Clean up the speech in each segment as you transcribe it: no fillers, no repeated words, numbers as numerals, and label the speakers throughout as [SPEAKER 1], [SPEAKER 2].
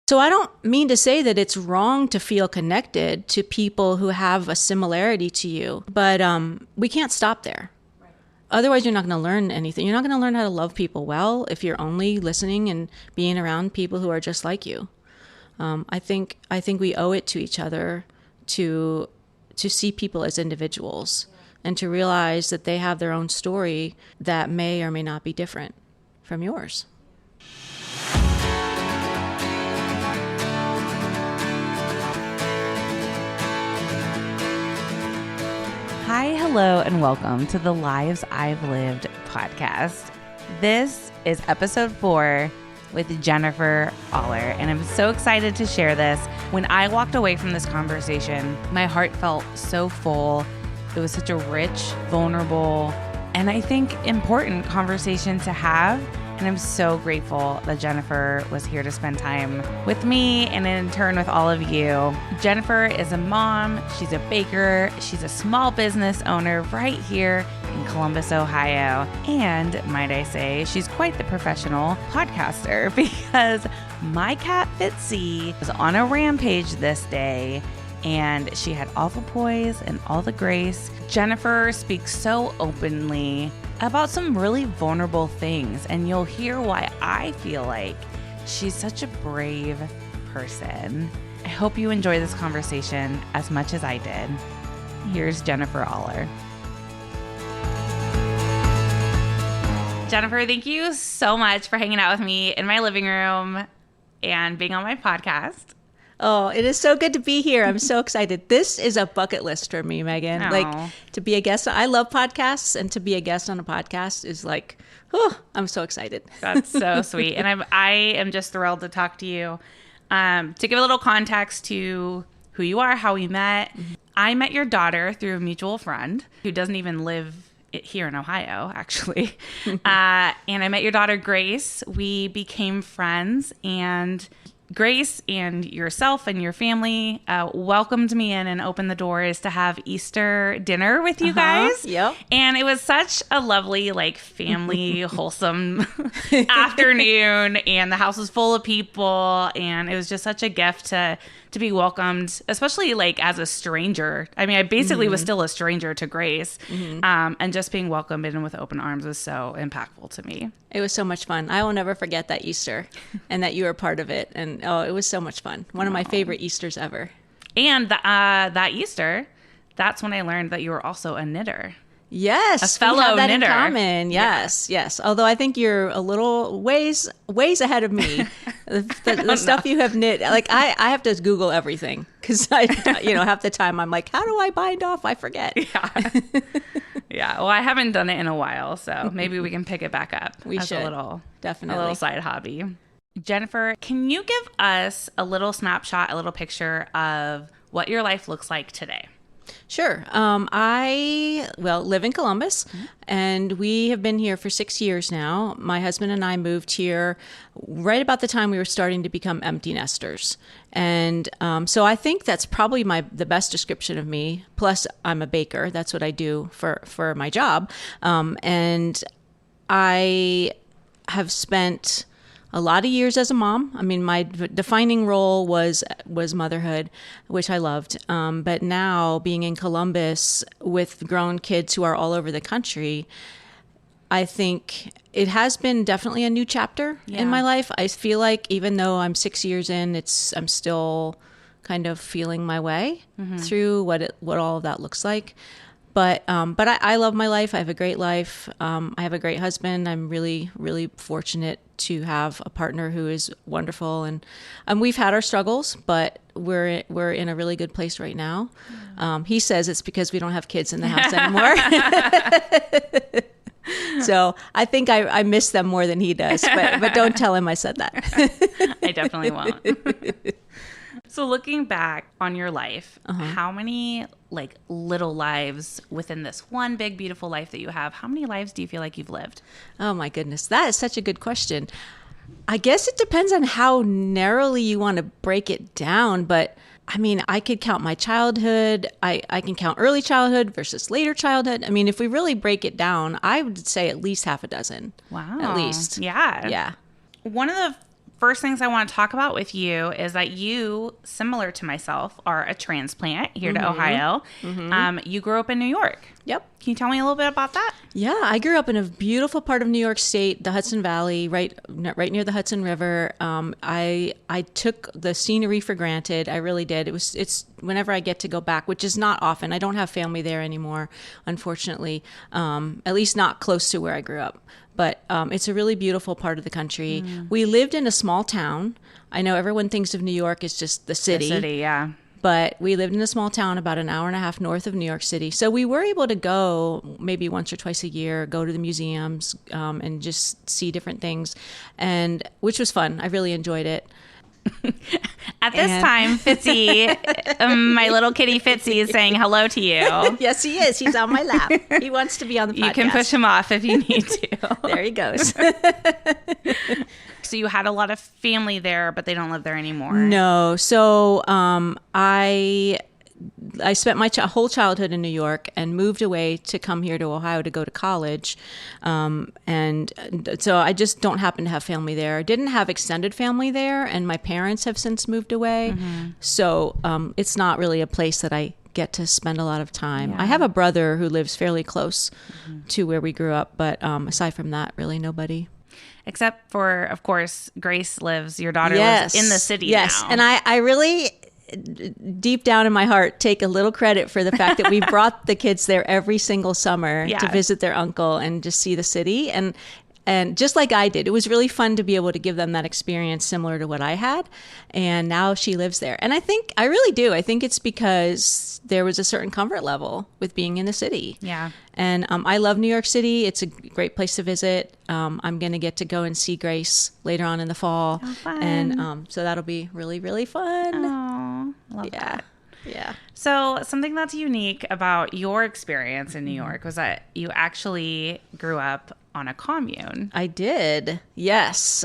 [SPEAKER 1] So I don't mean to say that it's wrong to feel connected to people who have a similarity to you, but we can't stop there. Right. Otherwise, you're not going to learn anything. You're not going to learn how to love people well if you're only listening and being around people who are just like you. I think we owe it to each other to see people as individuals and to realize that they have their own story that may or may not be different from yours.
[SPEAKER 2] Hi, hello, and welcome to the Lives I've Lived podcast. This is episode 4 with Jennifer Oller, and I'm so excited to share this. When I walked away from this conversation, my heart felt so full. It was such a rich, vulnerable, and I think important conversation to have. And I'm so grateful that Jennifer was here to spend time with me and in turn with all of you. Jennifer is a mom, she's a baker, she's a small business owner right here in Columbus, Ohio. And might I say, she's quite the professional podcaster because my cat Fitzy was on a rampage this day and she had all the poise and all the grace. Jennifer speaks so openly about some really vulnerable things, and you'll hear why I feel like she's such a brave person. I hope you enjoy this conversation as much as I did. Here's Jennifer Oller. Jennifer, thank you so much for hanging out with me in my living room and being on my podcast.
[SPEAKER 1] Oh, it is so good to be here. I'm so excited. This is a bucket list for me, Megan.
[SPEAKER 2] Aww.
[SPEAKER 1] Like to be a guest. I love podcasts, and to be a guest on a podcast is like, oh, I'm so excited.
[SPEAKER 2] That's so sweet. And I am just thrilled to talk to you. To give a little context to who you are, how we met. Mm-hmm. I met your daughter through a mutual friend who doesn't even live here in Ohio, actually. And I met your daughter, Grace. We became friends, and Grace and yourself and your family welcomed me in and opened the doors to have Easter dinner with you guys.
[SPEAKER 1] Yep.
[SPEAKER 2] And it was such a lovely, like, family, wholesome afternoon. And the house was full of people. And it was just such a gift to be welcomed, especially, like, as a stranger. I mean, I basically was still a stranger to Grace. And just being welcomed in with open arms was so impactful to me.
[SPEAKER 1] It was so much fun. I will never forget that Easter and that you were part of it. And oh, it was so much fun. One of my favorite Easters ever.
[SPEAKER 2] And that Easter, that's when I learned that you were also a knitter.
[SPEAKER 1] Yes,
[SPEAKER 2] a fellow
[SPEAKER 1] we have that
[SPEAKER 2] knitter.
[SPEAKER 1] In common. Yes, yeah. Yes. Although I think you're a little ways ahead of me. The stuff you have knit, like I have to Google everything because half the time I'm like, how do I bind off? I forget.
[SPEAKER 2] Yeah. Yeah. Well, I haven't done it in a while, so maybe we can pick it back up.
[SPEAKER 1] We should.
[SPEAKER 2] Definitely. A little side hobby. Jennifer, can you give us a little snapshot, a little picture of what your life looks like today?
[SPEAKER 1] Sure. I live in Columbus, and we have been here for 6 years now. My husband and I moved here right about the time we were starting to become empty nesters. And so I think that's probably the best description of me. Plus, I'm a baker. That's what I do for my job. And I have spent a lot of years as a mom. I mean, my defining role was motherhood, which I loved. But now being in Columbus with grown kids who are all over the country, I think it has been definitely a new chapter in my life. I feel like even though I'm 6 years in, I'm still kind of feeling my way through what all of that looks like. But I love my life. I have a great life. I have a great husband. I'm really, really fortunate to have a partner who is wonderful. And we've had our struggles, but we're in a really good place right now. He says it's because we don't have kids in the house anymore. So I think I miss them more than he does. But don't tell him I said that.
[SPEAKER 2] I definitely won't. So looking back on your life, how many like little lives within this one big, beautiful life that you have, how many lives do you feel like you've lived?
[SPEAKER 1] Oh my goodness. That is such a good question. I guess it depends on how narrowly you want to break it down. But I mean, I could count my childhood. I can count early childhood versus later childhood. I mean, if we really break it down, I would say at least half a dozen.
[SPEAKER 2] Wow.
[SPEAKER 1] At least.
[SPEAKER 2] Yeah.
[SPEAKER 1] Yeah.
[SPEAKER 2] One of the first things I want to talk about with you is that you, similar to myself, are a transplant here to Ohio. You grew up in New York.
[SPEAKER 1] Yep.
[SPEAKER 2] Can you tell me a little bit about that?
[SPEAKER 1] Yeah, I grew up in a beautiful part of New York State, the Hudson Valley, right near the Hudson River. I took the scenery for granted. I really did. It's whenever I get to go back, which is not often. I don't have family there anymore, unfortunately. At least not close to where I grew up. But it's a really beautiful part of the country. We lived in a small town. I know everyone thinks of New York as just the city.
[SPEAKER 2] The city, yeah.
[SPEAKER 1] But we lived in a small town about an hour and a half north of New York City. So we were able to go maybe once or twice a year, go to the museums and just see different things, and which was fun. I really enjoyed it.
[SPEAKER 2] At this time, Fitzy, my little kitty Fitzy is saying hello to you.
[SPEAKER 1] Yes, he is. He's on my lap. He wants to be on the podcast.
[SPEAKER 2] You can push him off if you need to.
[SPEAKER 1] There he goes.
[SPEAKER 2] So you had a lot of family there, but they don't live there anymore.
[SPEAKER 1] No. So I spent my whole childhood in New York and moved away to come here to Ohio to go to college. And so I just don't happen to have family there. I didn't have extended family there, and my parents have since moved away. So it's not really a place that I get to spend a lot of time.
[SPEAKER 2] Yeah.
[SPEAKER 1] I have a brother who lives fairly close to where we grew up, but aside from that, really nobody.
[SPEAKER 2] Except for, of course, Grace lives, your daughter lives in the city now.
[SPEAKER 1] And I really, deep down in my heart, take a little credit for the fact that we brought the kids there every single summer to visit their uncle and just see the city. And just like I did, it was really fun to be able to give them that experience similar to what I had. And now she lives there. And I really do. I think it's because there was a certain comfort level with being in the city.
[SPEAKER 2] Yeah.
[SPEAKER 1] And I love New York City. It's a great place to visit. I'm going to get to go and see Grace later on in the fall.
[SPEAKER 2] Oh, fun.
[SPEAKER 1] And so that'll be really, really fun.
[SPEAKER 2] Oh, love that.
[SPEAKER 1] Yeah.
[SPEAKER 2] So something that's unique about your experience in New York was that you actually grew up on a commune.
[SPEAKER 1] I did. Yes.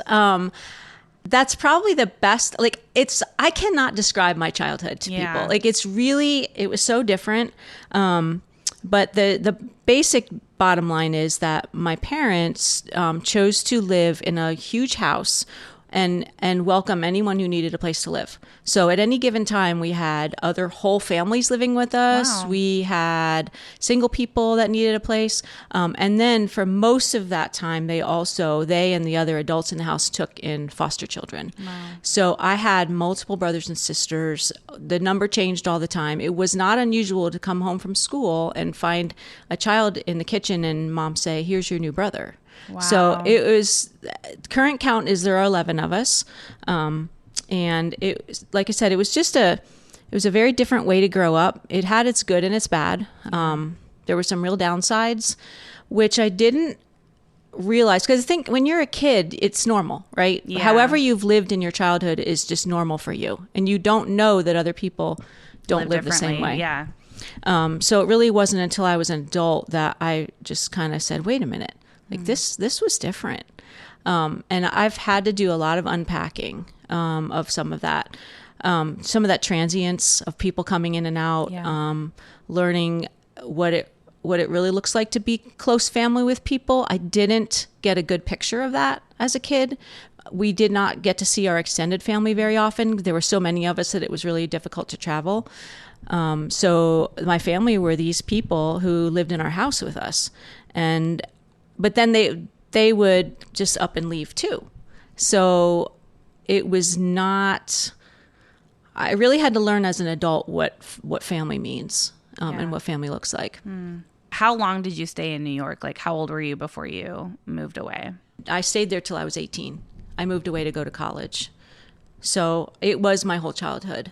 [SPEAKER 1] That's probably the best. I cannot describe my childhood to people. It was so different. But the basic bottom line is that my parents chose to live in a huge house and welcome anyone who needed a place to live. So at any given time, we had other whole families living with us.
[SPEAKER 2] Wow.
[SPEAKER 1] We had single people that needed a place. And then for most of that time, they and the other adults in the house took in foster children.
[SPEAKER 2] Wow.
[SPEAKER 1] So I had multiple brothers and sisters. The number changed all the time. It was not unusual to come home from school and find a child in the kitchen and mom say, "Here's your new brother."
[SPEAKER 2] Wow.
[SPEAKER 1] So it was, current count is there are 11 of us. And it, like I said, it was a very different way to grow up. It had its good and its bad. There were some real downsides, which I didn't realize, because I think when you're a kid, it's normal, right?
[SPEAKER 2] Yeah.
[SPEAKER 1] However you've lived in your childhood is just normal for you. And you don't know that other people don't live the same way.
[SPEAKER 2] Yeah.
[SPEAKER 1] So it really wasn't until I was an adult that I just kind of said, wait a minute. This was different. And I've had to do a lot of unpacking of some of that transience of people coming in and out, learning what it really looks like to be close family with people. I didn't get a good picture of that as a kid. We did not get to see our extended family very often. There were so many of us that it was really difficult to travel. So my family were these people who lived in our house with us. But then they would just up and leave too. So it was not, I really had to learn as an adult what family means and what family looks like.
[SPEAKER 2] How long did you stay in New York? Like, how old were you before you moved away?
[SPEAKER 1] I stayed there till I was 18. I moved away to go to college. So it was my whole childhood.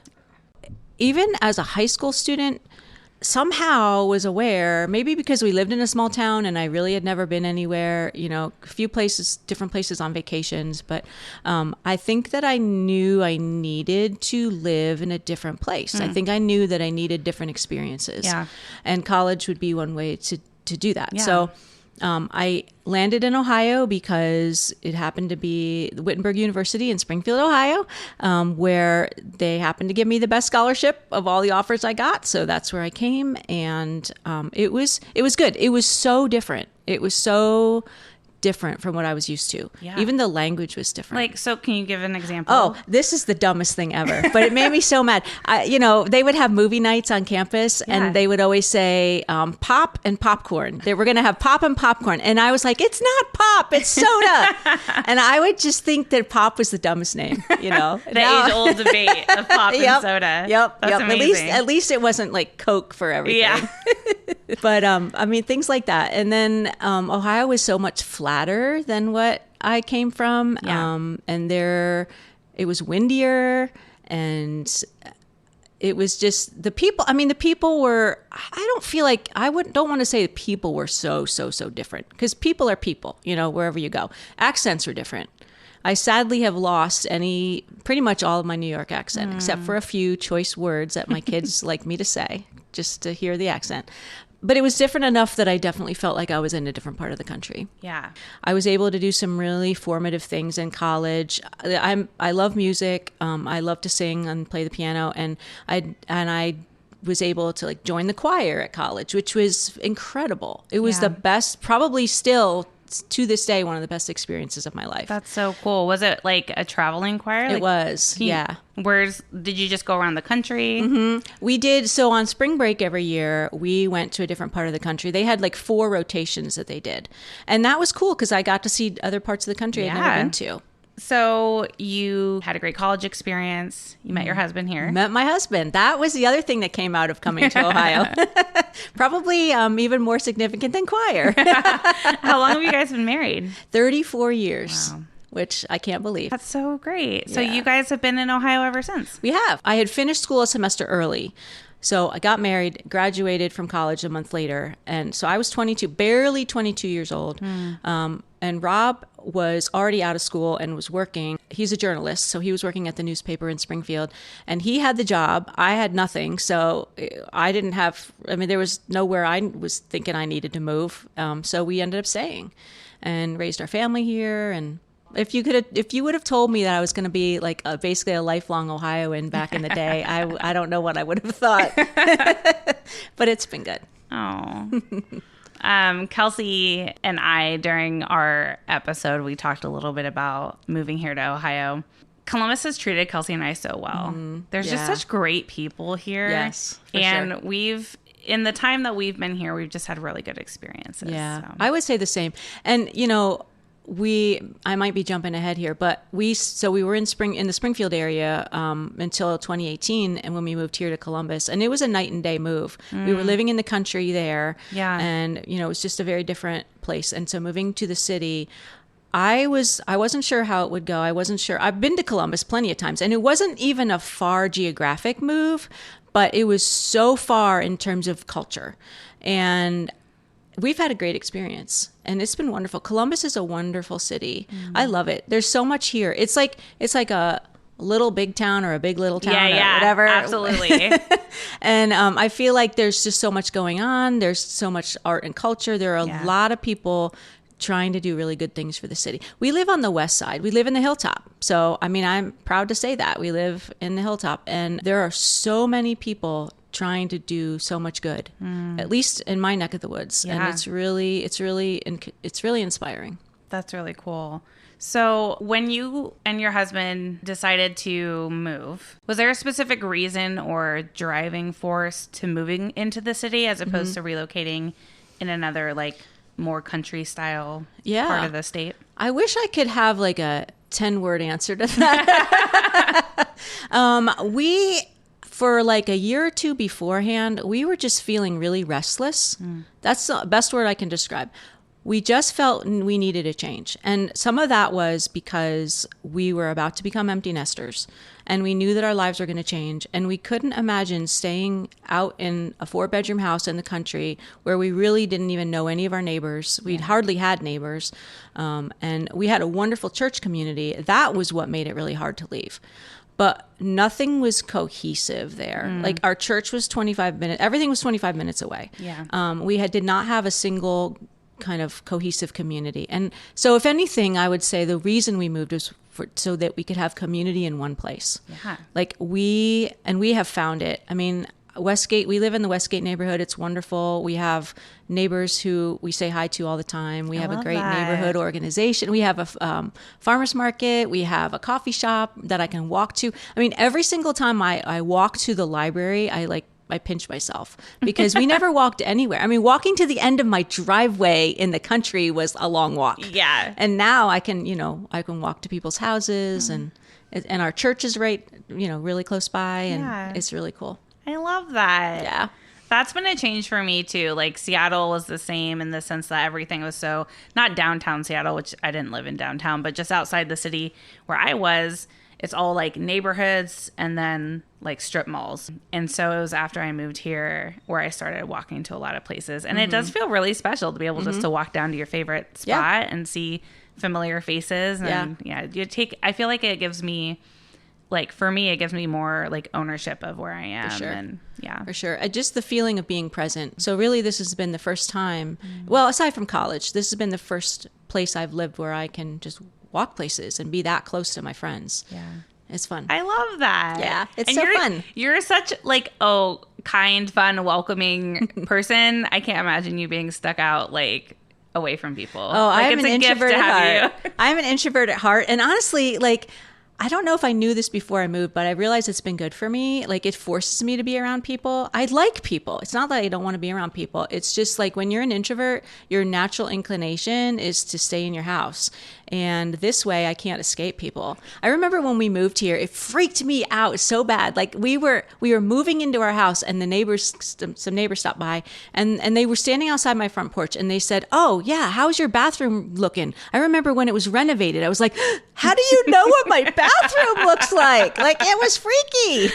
[SPEAKER 1] Even as a high school student, somehow was aware, maybe because we lived in a small town and I really had never been anywhere, a few places, different places on vacations. But I think that I knew I needed to live in a different place. I think I knew that I needed different experiences.
[SPEAKER 2] Yeah.
[SPEAKER 1] And college would be one way to do that.
[SPEAKER 2] Yeah.
[SPEAKER 1] So I landed in Ohio because it happened to be the Wittenberg University in Springfield, Ohio, where they happened to give me the best scholarship of all the offers I got. So that's where I came, and it was good. It was so different. It was so different from what I was used to.
[SPEAKER 2] Yeah.
[SPEAKER 1] Even the language was different.
[SPEAKER 2] Like, so can you give an example?
[SPEAKER 1] Oh, this is the dumbest thing ever, but it made me so mad. They would have movie nights on campus and they would always say pop and popcorn. They were going to have pop and popcorn. And I was like, it's not pop, it's soda. And I would just think that pop was the dumbest name,
[SPEAKER 2] The age-old debate of pop and soda.
[SPEAKER 1] Yep.
[SPEAKER 2] That's amazing.
[SPEAKER 1] At least it wasn't like Coke for everything.
[SPEAKER 2] Yeah.
[SPEAKER 1] But things like that. And then Ohio was so much flatter than what I came from.
[SPEAKER 2] Yeah.
[SPEAKER 1] And it was windier, and it was just the people. I mean, the people were, I don't feel like, don't want to say the people were so different, because people are people, wherever you go. Accents are different. I sadly have lost pretty much all of my New York accent, except for a few choice words that my kids like me to say, just to hear the accent. But it was different enough that I definitely felt like I was in a different part of the country.
[SPEAKER 2] Yeah.
[SPEAKER 1] I was able to do some really formative things in college. I love music. I love to sing and play the piano, and I was able to join the choir at college, which was incredible. It was the best, probably still to this day, one of the best experiences of my life.
[SPEAKER 2] That's so cool. Was it like a traveling choir?
[SPEAKER 1] It was, yeah.
[SPEAKER 2] Did you just go around the country?
[SPEAKER 1] Mm-hmm. We did. So on spring break every year, we went to a different part of the country. They had 4 rotations that they did. And that was cool because I got to see other parts of the country I'd never been to.
[SPEAKER 2] So you had a great college experience. You met your husband here.
[SPEAKER 1] Met my husband. That was the other thing that came out of coming to Ohio. Probably even more significant than choir.
[SPEAKER 2] How long have you guys been married?
[SPEAKER 1] 34 years.
[SPEAKER 2] Wow.
[SPEAKER 1] Which I can't believe.
[SPEAKER 2] That's so great. So
[SPEAKER 1] Yeah.
[SPEAKER 2] you guys have been in Ohio ever since?
[SPEAKER 1] We have. I had finished school a semester early. So I got married, graduated from college a month later. And so I was 22, barely 22 years old. And Rob was already out of school and was working. He's a journalist, so he was working at the newspaper in Springfield. And he had the job. I had nothing. So there was nowhere I was thinking I needed to move. So we ended up staying and raised our family here. And if you would have told me that I was going to be basically a lifelong Ohioan back in the day, I don't know what I would have thought. But it's been good.
[SPEAKER 2] Oh. Kelsey and I, during our episode, we talked a little bit about moving here to Ohio. Columbus has treated Kelsey and I so well. There's just such great people here.
[SPEAKER 1] Yes, for
[SPEAKER 2] and
[SPEAKER 1] sure.
[SPEAKER 2] In the time that we've been here, we've just had really good experiences.
[SPEAKER 1] Yeah,
[SPEAKER 2] so.
[SPEAKER 1] I would say the same. And, I might be jumping ahead here, but we were in the Springfield area until 2018, and when we moved here to Columbus, and it was a night and day move. We were living in the country there, and it was just a very different place. And so moving to the city, I wasn't sure how it would go. I wasn't sure. I've been to Columbus plenty of times, and it wasn't even a far geographic move, but it was so far in terms of culture, and we've had a great experience, and it's been wonderful. Columbus is a wonderful city. I love it. There's so much here. It's like a little big town or a big little town or whatever.
[SPEAKER 2] Absolutely.
[SPEAKER 1] And I feel like there's just so much going on. There's so much art and culture. There are a lot of people trying to do really good things for the city. We live on the west side. We live in the Hilltop. So, I'm proud to say that. We live in the Hilltop, and there are so many people trying to do so much good, at least in my neck of the woods.
[SPEAKER 2] Yeah.
[SPEAKER 1] And it's really inspiring.
[SPEAKER 2] That's really cool. So when you and your husband decided to move, was there a specific reason or driving force to moving into the city as opposed to relocating in another more country style part of the state?
[SPEAKER 1] I wish I could have a 10-word answer to that. For a year or two beforehand, we were just feeling really restless. That's the best word I can describe. We just felt we needed a change. And some of that was because we were about to become empty nesters, and we knew that our lives were going to change. And we couldn't imagine staying out in a 4-bedroom house in the country where we really didn't even know any of our neighbors. We'd hardly had neighbors. And we had a wonderful church community. That was what made it really hard to leave. But nothing was cohesive there. Our church was 25 minutes. Everything was 25 minutes away.
[SPEAKER 2] Yeah.
[SPEAKER 1] We did not have a single kind of cohesive community. And so if anything, I would say the reason we moved was so that we could have community in one place.
[SPEAKER 2] Yeah.
[SPEAKER 1] We have found it. Westgate, we live in the Westgate neighborhood. It's wonderful. We have neighbors who we say hi to all the time. We have a great neighborhood organization. We have a farmer's market. We have a coffee shop that I can walk to. I mean, every single time I walk to the library, I pinch myself because we never walked anywhere. I mean, walking to the end of my driveway in the country was a long walk.
[SPEAKER 2] Yeah.
[SPEAKER 1] And now I can walk to people's houses and our church is right, really close by, and it's really cool.
[SPEAKER 2] I love that.
[SPEAKER 1] Yeah.
[SPEAKER 2] That's been a change for me too. Like Seattle was the same in the sense that everything was so, not downtown Seattle, which I didn't live in downtown, but just outside the city where I was, it's all like neighborhoods and then like strip malls. And so it was after I moved here where I started walking to a lot of places. And it does feel really special to be able just to walk down to your favorite spot and see familiar faces. And I feel like it gives me, like, for me, it gives me more like ownership of where I am.
[SPEAKER 1] For sure.
[SPEAKER 2] And
[SPEAKER 1] For sure. Just the feeling of being present. So really this has been the first time, well, aside from college, this has been the first place I've lived where I can just walk places and be that close to my friends.
[SPEAKER 2] Yeah.
[SPEAKER 1] It's fun.
[SPEAKER 2] I love that.
[SPEAKER 1] Yeah. It's
[SPEAKER 2] and
[SPEAKER 1] so fun.
[SPEAKER 2] You're such like, kind, fun, welcoming person. I can't imagine you being stuck out like away from people.
[SPEAKER 1] Oh,
[SPEAKER 2] like,
[SPEAKER 1] I'm an introvert at heart. I'm an introvert at heart. And honestly, like, I don't know if I knew this before I moved, but I realized it's been good for me. Like, it forces me to be around people. I like people. It's not that I don't want to be around people. It's just like when you're an introvert, your natural inclination is to stay in your house. And this way I can't escape people. I remember when we moved here, it freaked me out so bad. Like we were moving into our house and some neighbors stopped by and they were standing outside my front porch and they said, "Oh yeah, how's your bathroom looking?" I remember when it was renovated, I was like, "How do you know what my bathroom looks like?" Like it was freaky.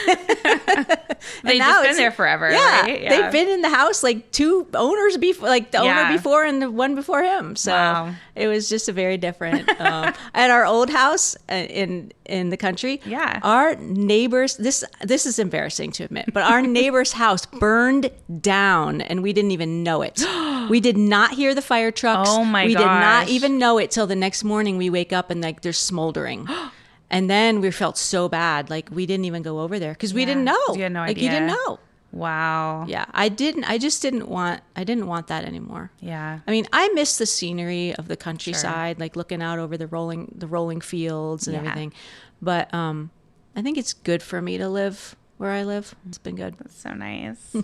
[SPEAKER 2] They've just been there forever.
[SPEAKER 1] Yeah,
[SPEAKER 2] right?
[SPEAKER 1] They've been in the house like two owners before, like the owner before and the one before him. So it was just a very different. At our old house in the country, our neighbors. This is embarrassing to admit, but our neighbor's house burned down, and we didn't even know it. We did not hear the fire trucks.
[SPEAKER 2] Oh my gosh!
[SPEAKER 1] We did not even know it till the next morning. We wake up and like there's smoldering. And then we felt so bad, like we didn't even go over there because we didn't know.
[SPEAKER 2] You had no
[SPEAKER 1] like
[SPEAKER 2] idea.
[SPEAKER 1] you didn't know.
[SPEAKER 2] Wow.
[SPEAKER 1] Yeah, I didn't want that anymore.
[SPEAKER 2] Yeah.
[SPEAKER 1] I mean, I miss the scenery of the countryside, like looking out over the rolling fields and everything. But I think it's good for me to live where I live. It's been good.
[SPEAKER 2] That's so nice.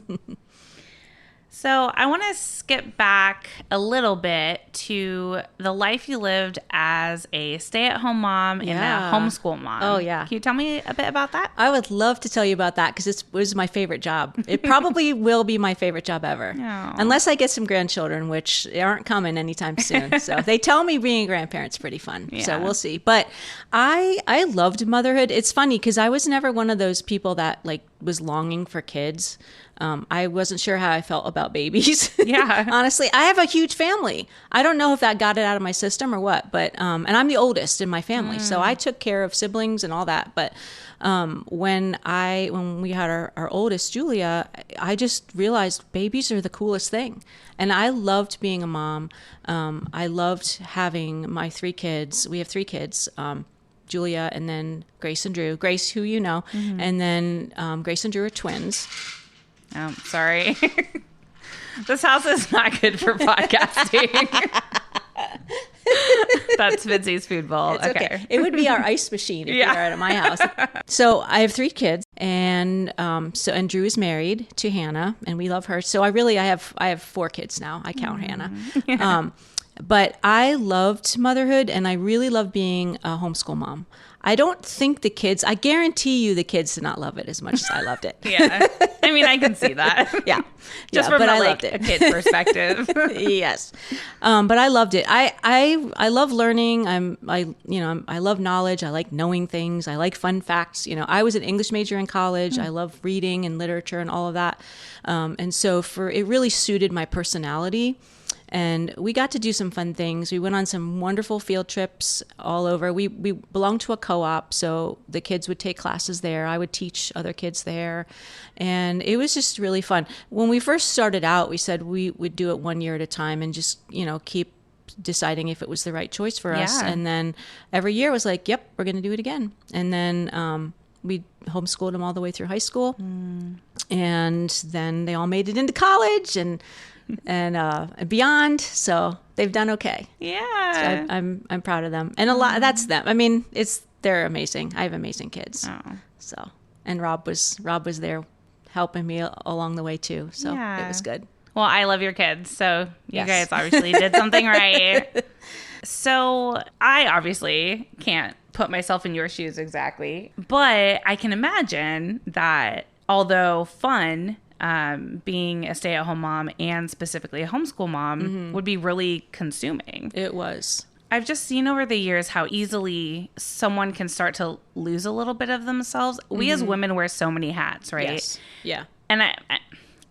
[SPEAKER 2] So I want to skip back a little bit to the life you lived as a stay-at-home mom and a homeschool mom.
[SPEAKER 1] Oh, yeah.
[SPEAKER 2] Can you tell me a bit about that?
[SPEAKER 1] I would love to tell you about that because it was my favorite job. It probably will be my favorite job ever.
[SPEAKER 2] Oh.
[SPEAKER 1] Unless I get some grandchildren, which aren't coming anytime soon. So they tell me being a grandparent's pretty fun. Yeah. So we'll see. But I loved motherhood. It's funny because I was never one of those people that like was longing for kids. I wasn't sure how I felt about babies.
[SPEAKER 2] Yeah.
[SPEAKER 1] Honestly, I have a huge family. I don't know if that got it out of my system or what, but, and I'm the oldest in my family. So I took care of siblings and all that. But, when we had our oldest, Julia, I just realized babies are the coolest thing. And I loved being a mom. I loved having my 3 kids. We have 3 kids. Julia and then Grace and Drew. Grace, who you know, and then Grace and Drew are twins.
[SPEAKER 2] Oh, sorry. This house is not good for podcasting. That's Vince's food bowl.
[SPEAKER 1] It's okay. It would be our ice machine if you were at my house. So I have 3 kids, and and Drew is married to Hannah, and we love her. So I have 4 kids now. I count Hannah. Yeah. But I loved motherhood, and I really love being a homeschool mom. I don't think I guarantee you the kids did not love it as much as I loved it.
[SPEAKER 2] Yeah. I mean, I can see that.
[SPEAKER 1] Yeah.
[SPEAKER 2] Just from a kid's perspective.
[SPEAKER 1] Yes. But I loved it. I love learning. I love knowledge. I like knowing things. I like fun facts. I was an English major in college. I love reading and literature and all of that. And so it really suited my personality. And we got to do some fun things. We went on some wonderful field trips all over. We belonged to a co-op, so the kids would take classes there. I would teach other kids there. And it was just really fun. When we first started out, we said we would do it 1 year at a time and just, keep deciding if it was the right choice for us. And then every year was like, yep, we're going to do it again. And then we homeschooled them all the way through high school. And then they all made it into college and beyond. So they've done okay.
[SPEAKER 2] Yeah.
[SPEAKER 1] So I'm proud of them. And a lot, that's them. I mean, they're amazing. I have amazing kids.
[SPEAKER 2] Oh.
[SPEAKER 1] So, and Rob was there helping me along the way too. So it was good.
[SPEAKER 2] Well, I love your kids. So you
[SPEAKER 1] Yes.
[SPEAKER 2] guys obviously did something right. So I obviously can't put myself in your shoes exactly, but I can imagine that although fun, being a stay-at-home mom and specifically a homeschool mom would be really consuming.
[SPEAKER 1] It was.
[SPEAKER 2] I've just seen over the years how easily someone can start to lose a little bit of themselves. We as women wear so many hats, right?
[SPEAKER 1] Yes. Yeah.
[SPEAKER 2] And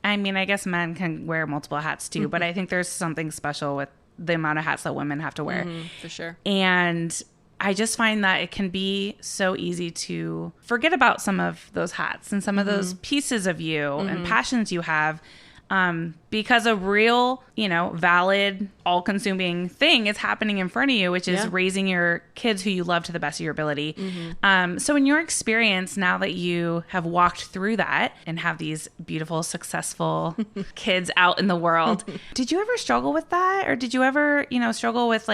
[SPEAKER 2] I mean, I guess men can wear multiple hats too, but I think there's something special with the amount of hats that women have to wear.
[SPEAKER 1] For sure.
[SPEAKER 2] And I just find that it can be so easy to forget about some of those hats and some of those pieces of you and passions you have, because a real, valid, all-consuming thing is happening in front of you, which is raising your kids who you love to the best of your ability. So in your experience, now that you have walked through that and have these beautiful, successful kids out in the world, did you ever struggle with that? Or did you ever, struggle with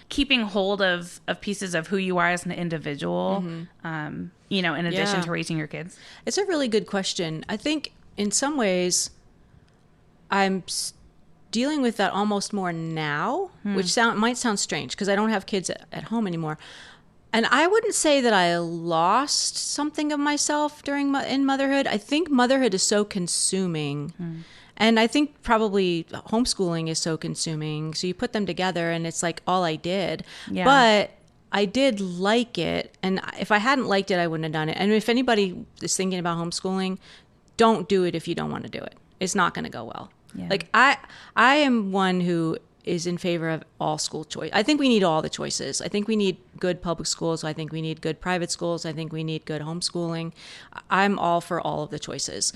[SPEAKER 2] keeping hold of pieces of who you are as an individual, in addition to raising your kids?
[SPEAKER 1] It's a really good question. I think in some ways I'm dealing with that almost more now, which might sound strange because I don't have kids at home anymore. And I wouldn't say that I lost something of myself in motherhood. I think motherhood is so consuming. And I think probably homeschooling is so consuming. So you put them together and it's like all I did. Yeah. But I did like it. And if I hadn't liked it, I wouldn't have done it. And if anybody is thinking about homeschooling, don't do it if you don't want to do it. It's not going to go well. Yeah. I am one who is in favor of all school choice. I think we need all the choices. I think we need good public schools. I think we need good private schools. I think we need good homeschooling. I'm all for all of the choices.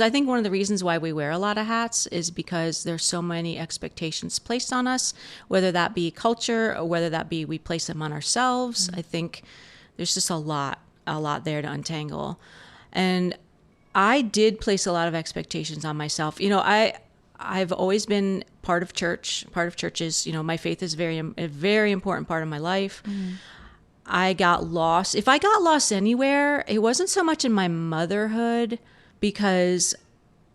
[SPEAKER 1] I think one of the reasons why we wear a lot of hats is because there's so many expectations placed on us, whether that be culture or whether that be we place them on ourselves. I think there's just a lot there to untangle. And I did place a lot of expectations on myself. I've always been part of churches. My faith is a very important part of my life. I got lost. If I got lost anywhere, it wasn't so much in my motherhood, because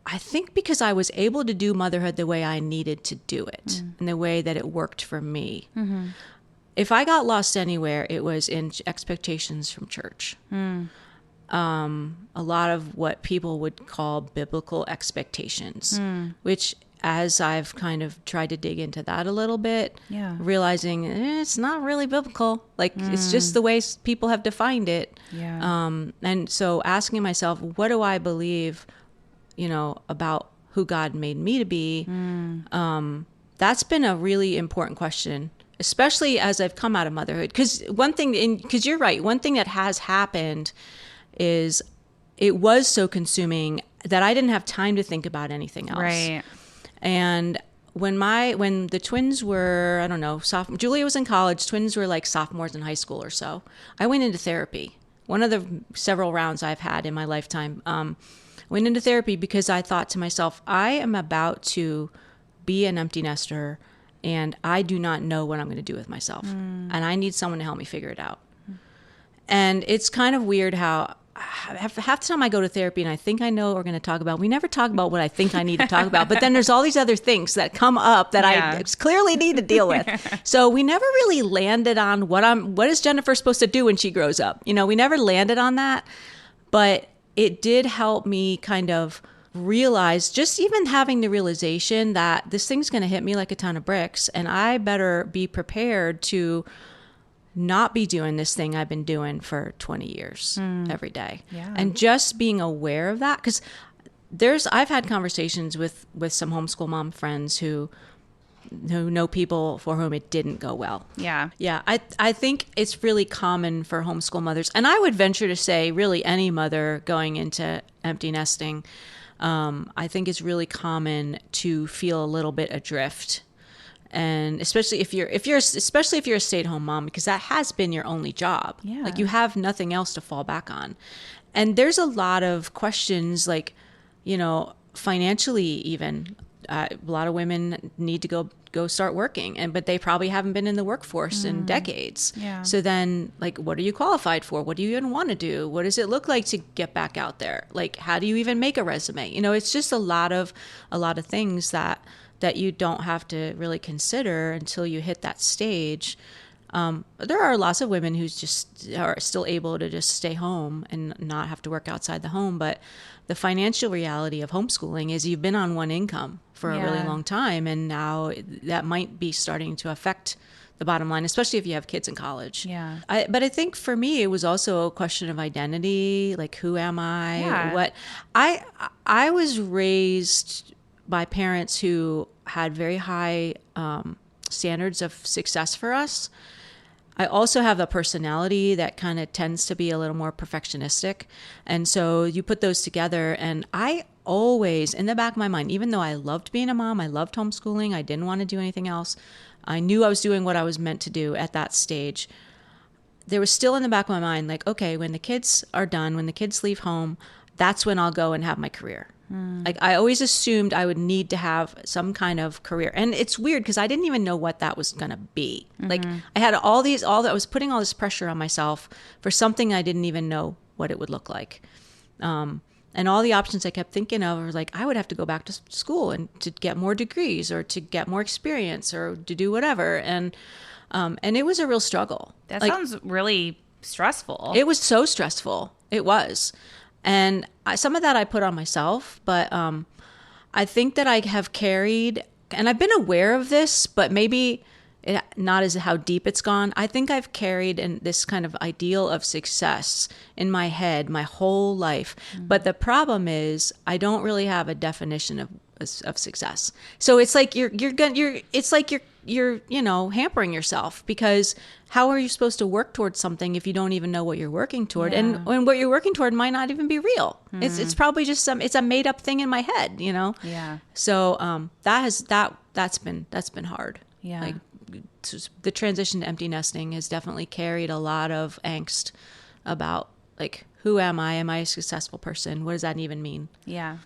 [SPEAKER 1] I was able to do motherhood the way I needed to do it and the way that it worked for me. If I got lost anywhere, it was in expectations from church. A lot of what people would call biblical expectations, which as I've kind of tried to dig into that a little bit, realizing it's not really biblical. It's just the way people have defined it. And so asking myself, what do I believe, about who God made me to be? That's been a really important question, especially as I've come out of motherhood. Because you're right, one thing that has happened is it was so consuming that I didn't have time to think about anything else.
[SPEAKER 2] Right.
[SPEAKER 1] And when the twins were, I don't know, Julia was in college, twins were like sophomores in high school or so, I went into therapy. One of the several rounds I've had in my lifetime, went into therapy because I thought to myself, I am about to be an empty nester and I do not know what I'm going to do with myself. And I need someone to help me figure it out. And it's kind of weird how half the time I go to therapy and I think I know what we're going to talk about. We never talk about what I think I need to talk about, but then there's all these other things that come up that I clearly need to deal with. So we never really landed on what is Jennifer supposed to do when she grows up? We never landed on that, but it did help me kind of realize, just even having the realization that this thing's going to hit me like a ton of bricks and I better be prepared to not be doing this thing I've been doing for 20 years every day. Yeah. And just being aware of that, because I've had conversations with some homeschool mom friends who know people for whom it didn't go well. Yeah. Yeah. I think it's really common for homeschool mothers. And I would venture to say really any mother going into empty nesting, I think it's really common to feel a little bit adrift And especially if you're a stay-at-home mom, because that has been your only job.
[SPEAKER 2] Yeah.
[SPEAKER 1] Like you have nothing else to fall back on. And there's a lot of questions like, financially even, a lot of women need to go start working, but they probably haven't been in the workforce in decades.
[SPEAKER 2] Yeah.
[SPEAKER 1] So then, like, what are you qualified for? What do you even want to do? What does it look like to get back out there? Like, how do you even make a resume? It's just a lot of things that you don't have to really consider until you hit that stage. There are lots of women who just are still able to just stay home and not have to work outside the home. But the financial reality of homeschooling is you've been on one income for a really long time. And now that might be starting to affect the bottom line, especially if you have kids in college.
[SPEAKER 2] Yeah.
[SPEAKER 1] But I think for me, it was also a question of identity. Like, who am I?
[SPEAKER 2] Yeah.
[SPEAKER 1] What I was raised by parents who had very high standards of success for us. I also have a personality that kind of tends to be a little more perfectionistic. And so you put those together, and I always, in the back of my mind, even though I loved being a mom, I loved homeschooling, I didn't want to do anything else, I knew I was doing what I was meant to do at that stage. There was still in the back of my mind, like, okay, when the kids are done, when the kids leave home, that's when I'll go and have my career. Like, I always assumed I would need to have some kind of career. And it's weird because I didn't even know what that was going to be. Like, I had I was putting all this pressure on myself for something I didn't even know what it would look like. And all the options I kept thinking of were like, I would have to go back to school and to get more degrees or to get more experience or to do whatever. And it was a real struggle.
[SPEAKER 2] That sounds really stressful.
[SPEAKER 1] It was so stressful. It was. And some of that I put on myself, but I think that I have carried, and I've been aware of this, but maybe not as how deep it's gone. I think I've carried this kind of ideal of success in my head my whole life. But the problem is I don't really have a definition of success. So it's like you're hampering yourself, because how are you supposed to work towards something if you don't even know what you're working toward?
[SPEAKER 2] Yeah.
[SPEAKER 1] And what you're working toward might not even be real. It's probably just it's a made up thing in my head,
[SPEAKER 2] Yeah.
[SPEAKER 1] So that's been hard.
[SPEAKER 2] Yeah.
[SPEAKER 1] Like, the transition to empty nesting has definitely carried a lot of angst about, like, who am I? Am I a successful person? What does that even mean?
[SPEAKER 2] Yeah.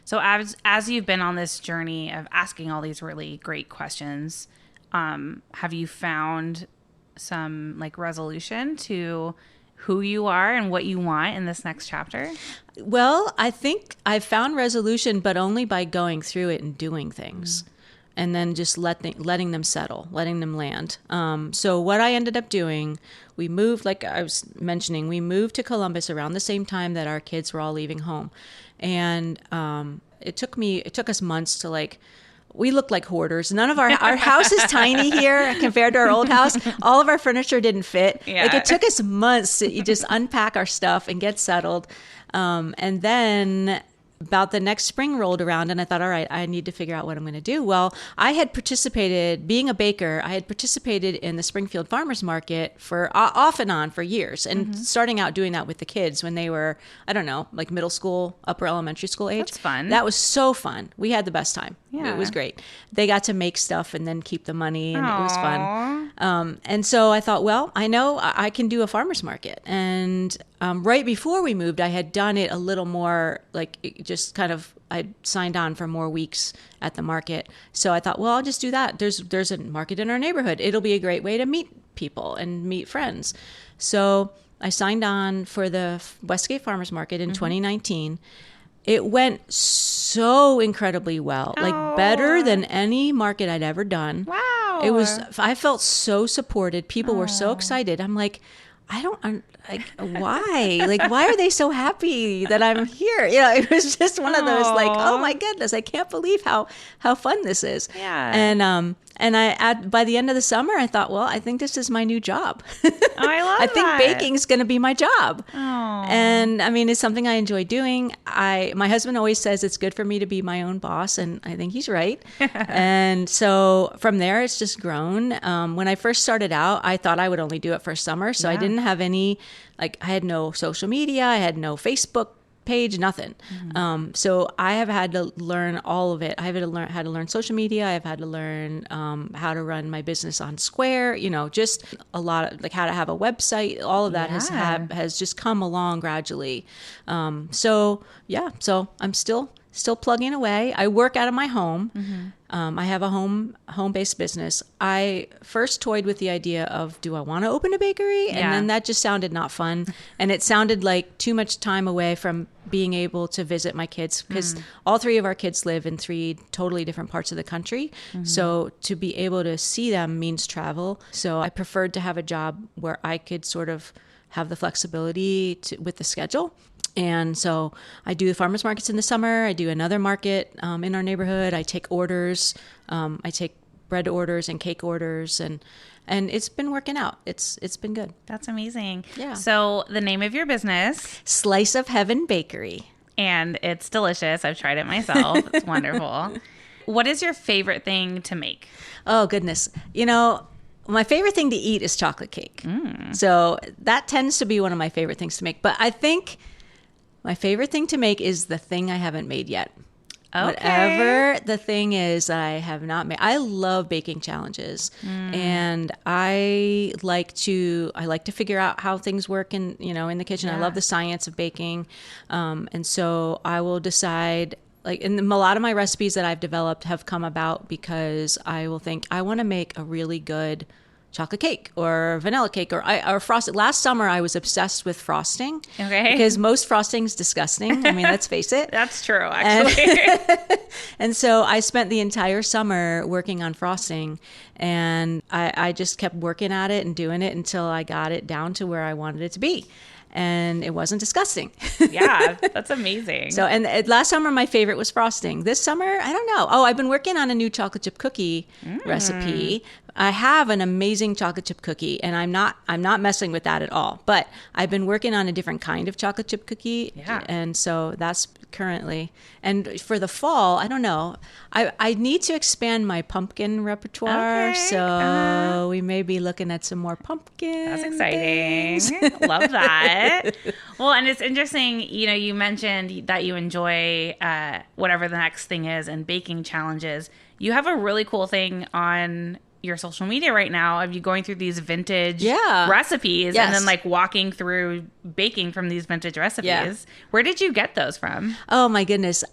[SPEAKER 2] So as you've been on this journey of asking all these really great questions, have you found some like resolution to who you are and what you want in this next chapter?
[SPEAKER 1] Well, I think I found resolution, but only by going through it and doing things. And then just letting them settle, letting them land. So what I ended up doing, we moved, like I was mentioning, we moved to Columbus around the same time that our kids were all leaving home. And it took us months to, like, we looked like hoarders. None of our house is tiny here compared to our old house. All of our furniture didn't fit.
[SPEAKER 2] Yeah.
[SPEAKER 1] Like, it took us months to just unpack our stuff and get settled. And then about the next spring rolled around, and I thought, all right, I need to figure out what I'm going to do. Well, I had participated, being a baker, I had participated in the Springfield Farmers Market for off and on for years, and starting out doing that with the kids when they were, I don't know, like middle school, upper elementary school age.
[SPEAKER 2] That's fun.
[SPEAKER 1] That was so fun. We had the best time.
[SPEAKER 2] Yeah.
[SPEAKER 1] It was great. They got to make stuff and then keep the money, and
[SPEAKER 2] Aww.
[SPEAKER 1] it was fun. And so I thought, well, I know I can do a farmer's market. And right before we moved, I had done it a little more, like, just kind of, I signed on for more weeks at the market. So I thought, well, I'll just do that. There's a market in our neighborhood. It'll be a great way to meet people and meet friends. So I signed on for the Westgate Farmers Market in 2019. It went so incredibly well, like better than any market I'd ever done.
[SPEAKER 2] Wow.
[SPEAKER 1] I felt so supported. People were so excited. I'm like, why? Like, why are they so happy that I'm here? It was just one of those, like, oh my goodness, I can't believe how fun this is.
[SPEAKER 2] Yeah.
[SPEAKER 1] And by the end of the summer, I thought, well, I think this is my new job.
[SPEAKER 2] I love
[SPEAKER 1] I think
[SPEAKER 2] that.
[SPEAKER 1] baking is going to be my job.
[SPEAKER 2] Oh.
[SPEAKER 1] And I mean, it's something I enjoy doing. My husband always says it's good for me to be my own boss, and I think he's right. And so from there, it's just grown. When I first started out, I thought I would only do it for summer. So I didn't have any, like, I had no social media. I had no Facebook page, nothing. So I have had to learn all of it. I have had to learn social media. I've had to learn how to run my business on Square, just a lot of like how to have a website. All of that has just come along gradually. So I'm still plugging away. I work out of my home. I have a home-based business. I first toyed with the idea of, do I want to open a bakery? And then that just sounded not fun. And it sounded like too much time away from being able to visit my kids, because all 3 of our kids live in 3 totally different parts of the country. So to be able to see them means travel. So I preferred to have a job where I could sort of have the flexibility with the schedule. And so I do the farmers markets in the summer. I do another market in our neighborhood. I take orders. I take bread orders and cake orders, and it's been working out. It's been good.
[SPEAKER 2] That's amazing.
[SPEAKER 1] Yeah.
[SPEAKER 2] So the name of your business?
[SPEAKER 1] Slice of Heaven Bakery.
[SPEAKER 2] And it's delicious. I've tried it myself. It's wonderful. What is your favorite thing to make?
[SPEAKER 1] Oh, goodness. My favorite thing to eat is chocolate cake. So that tends to be one of my favorite things to make. But I think my favorite thing to make is the thing I haven't made yet. Okay. Whatever the thing is that I have not made. I love baking challenges, and I like to figure out how things work in the kitchen. I love the science of baking, and so I will decide. And a lot of my recipes that I've developed have come about because I will think I want to make a really good chocolate cake or vanilla cake or frosting. Last summer, I was obsessed with frosting. Okay. Because most frosting's disgusting. I mean, let's face it.
[SPEAKER 2] That's true, actually.
[SPEAKER 1] And so I spent the entire summer working on frosting, and I just kept working at it and doing it until I got it down to where I wanted it to be. And it wasn't disgusting.
[SPEAKER 2] Yeah, that's amazing.
[SPEAKER 1] So, and last summer, my favorite was frosting. This summer, I don't know. Oh, I've been working on a new chocolate chip cookie recipe. I have an amazing chocolate chip cookie, and I'm not messing with that at all. But I've been working on a different kind of chocolate chip cookie.
[SPEAKER 2] Yeah.
[SPEAKER 1] And so that's currently. And for the fall, I don't know. I need to expand my pumpkin repertoire.
[SPEAKER 2] Okay.
[SPEAKER 1] So we may be looking at some more pumpkin.
[SPEAKER 2] That's exciting. Love that. Well, and it's interesting, you mentioned that you enjoy whatever the next thing is and baking challenges. You have a really cool thing on your social media right now of you going through these vintage recipes and then walking through baking from these vintage recipes. Yeah. Where did you get those from?
[SPEAKER 1] Oh my goodness.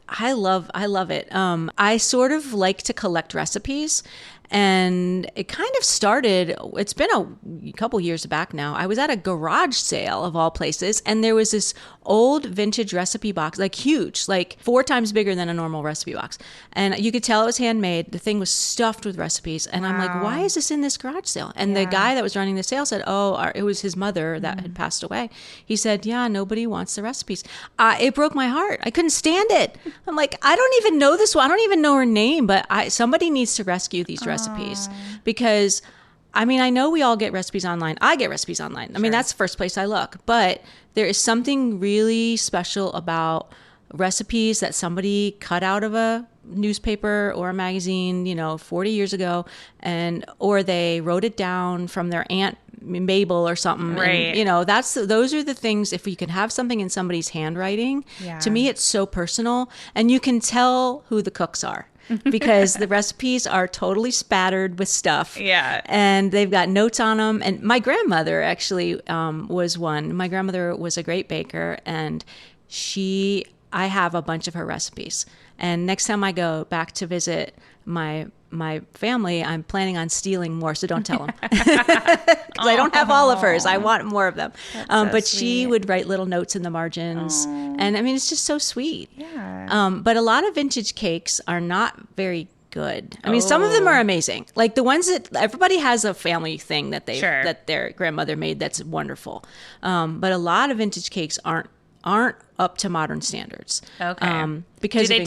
[SPEAKER 1] I love it. I sort of like to collect recipes, and it kind of started, it's been a couple years back now. I was at a garage sale of all places, and there was this old vintage recipe box, like huge, like 4 times bigger than a normal recipe box. And you could tell it was handmade. The thing was stuffed with recipes. And I'm like, why is this in this garage sale? And the guy that was running the sale said, it was his mother that had passed away. He said, nobody wants the recipes. It broke my heart. I couldn't stand it. I'm like, I don't even know this one. I don't even know her name, but somebody needs to rescue these recipes, because I know we all get recipes online. I get recipes online. I mean, that's the first place I look, but there is something really special about recipes that somebody cut out of a newspaper or a magazine, 40 years ago, or they wrote it down from their Aunt Mabel or something.
[SPEAKER 2] Right.
[SPEAKER 1] And, those are the things. If you can have something in somebody's handwriting, to me, it's so personal, and you can tell who the cooks are. Because the recipes are totally spattered with stuff.
[SPEAKER 2] Yeah.
[SPEAKER 1] And they've got notes on them. And my grandmother actually was one. My grandmother was a great baker, and I have a bunch of her recipes. And next time I go back to visit my family, I'm planning on stealing more, so don't tell them. Because I don't have all of hers. I want more of them. But sweet. She would write little notes in the margins. And it's just so sweet.
[SPEAKER 2] Yeah.
[SPEAKER 1] But a lot of vintage cakes are not very good. Some of them are amazing. Like the ones that everybody has a family thing that that their grandmother made that's wonderful. But a lot of vintage cakes aren't up to modern standards.
[SPEAKER 2] Okay. Because do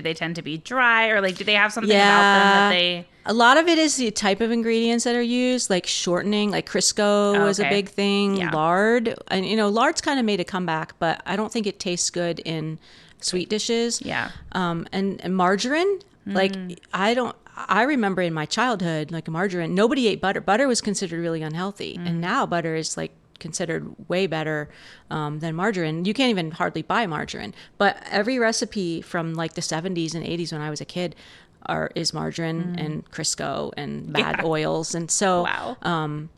[SPEAKER 2] they tend to be dry, or do they have something about them that they...
[SPEAKER 1] A lot of it is the type of ingredients that are used, like shortening, like Crisco was a big thing, lard. And, lard's kind of made a comeback, but I don't think it tastes good in sweet dishes.
[SPEAKER 2] Yeah.
[SPEAKER 1] And margarine, I remember in my childhood, margarine, nobody ate butter. Butter was considered really unhealthy. And now butter is considered way better than margarine. You can't even hardly buy margarine. But every recipe from like the 70s and 80s when I was a kid is margarine and Crisco and bad oils. And so,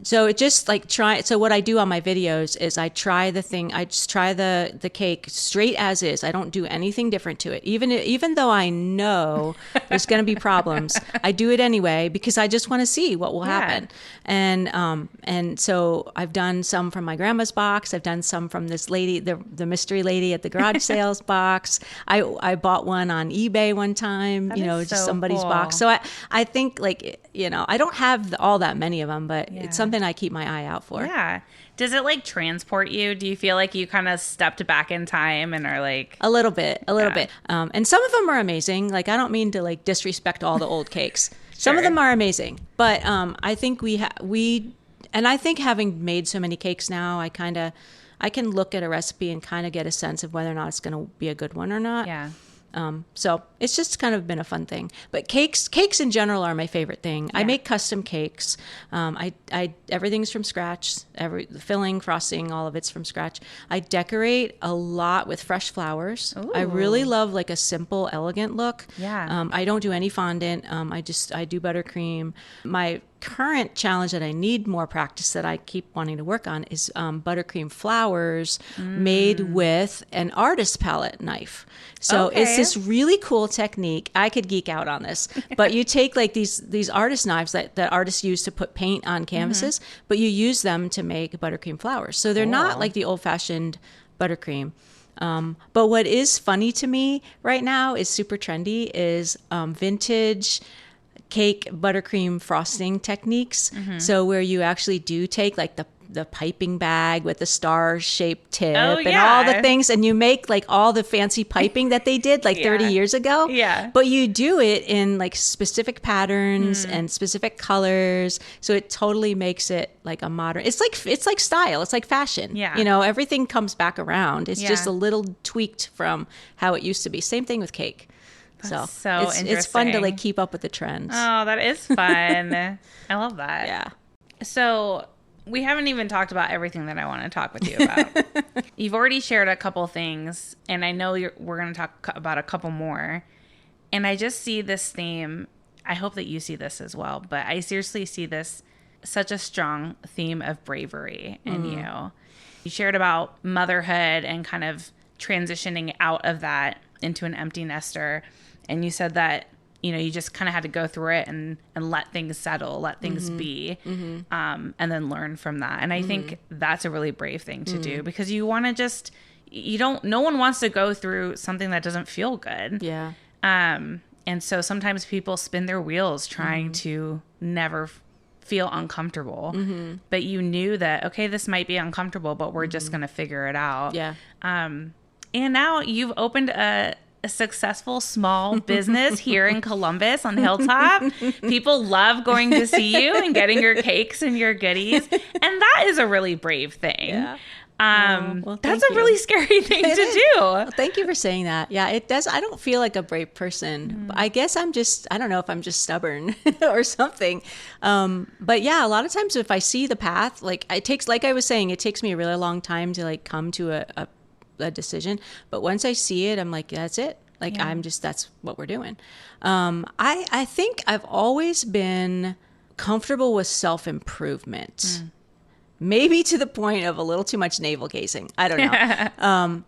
[SPEAKER 1] so it just like so what I do on my videos is I just try the cake straight as is. I don't do anything different to it. Even though I know there's going to be problems, I do it anyway because I just want to see what will happen. And so I've done some from my grandma's box. I've done some from this lady, the mystery lady at the garage sales box. I bought one on eBay one time, just somebody's box. So I think like, I don't have all that many of them, but it's something I keep my eye out for.
[SPEAKER 2] Yeah. Does it like transport you? Do you feel like you kind of stepped back in time and are like
[SPEAKER 1] a little bit? And some of them are amazing. Like I don't mean to like disrespect all the old cakes. Some of them are amazing, but I think and I think having made so many cakes now, I can look at a recipe and kind of get a sense of whether or not it's going to be a good one or not.
[SPEAKER 2] Yeah.
[SPEAKER 1] So it's just kind of been a fun thing. But cakes in general are my favorite thing. I make custom cakes. Everything's from scratch. The filling, frosting, all of it's from scratch. I decorate a lot with fresh flowers. Ooh. I really love like a simple, elegant look.
[SPEAKER 2] Yeah.
[SPEAKER 1] I don't do any fondant. I do buttercream. My current challenge that I need more practice that I keep wanting to work on is buttercream flowers made with an artist palette knife. So it's this really cool technique. I could geek out on this, but you take like these artist knives that artists use to put paint on canvases, but you use them to make buttercream flowers. So they're not like the old-fashioned buttercream. But what is funny to me right now is super trendy is vintage cake buttercream frosting techniques. So where you actually do take like the piping bag with the star-shaped tip and all the things, and you make like all the fancy piping that they did like 30 years ago.
[SPEAKER 2] Yeah.
[SPEAKER 1] But you do it in like specific patterns and specific colors, so it totally makes it like a modern. It's like style. It's like fashion.
[SPEAKER 2] Yeah.
[SPEAKER 1] Everything comes back around. It's just a little tweaked from how it used to be. Same thing with cake.
[SPEAKER 2] That's so
[SPEAKER 1] interesting. It's fun to like keep up with the trends.
[SPEAKER 2] Oh, that is fun. I love that.
[SPEAKER 1] Yeah.
[SPEAKER 2] So we haven't even talked about everything that I want to talk with you about. You've already shared a couple things, and I know we're going to talk about a couple more. And I just see this theme. I hope that you see this as well, but I seriously see this such a strong theme of bravery in you. You shared about motherhood and kind of transitioning out of that into an empty nester. And you said that, you just kind of had to go through it and let things settle, let things be, and then learn from that. And I think that's a really brave thing to do because you want to no one wants to go through something that doesn't feel good.
[SPEAKER 1] Yeah.
[SPEAKER 2] And so sometimes people spin their wheels trying to never feel uncomfortable, but you knew that, okay, this might be uncomfortable, but we're just going to figure it out.
[SPEAKER 1] Yeah.
[SPEAKER 2] And now you've opened a successful small business here in Columbus on Hilltop. People love going to see you and getting your cakes and your goodies. And that is a really brave thing. Yeah. That's a really scary thing to do.
[SPEAKER 1] Well, thank you for saying that. Yeah, it does. I don't feel like a brave person. I guess I don't know if I'm just stubborn or something. But yeah, a lot of times if I see the path, like I was saying, it takes me a really long time to like come to a decision, but once I see it, I'm like, that's it. Like that's what we're doing. I think I've always been comfortable with self-improvement, maybe to the point of a little too much navel gazing. I don't know.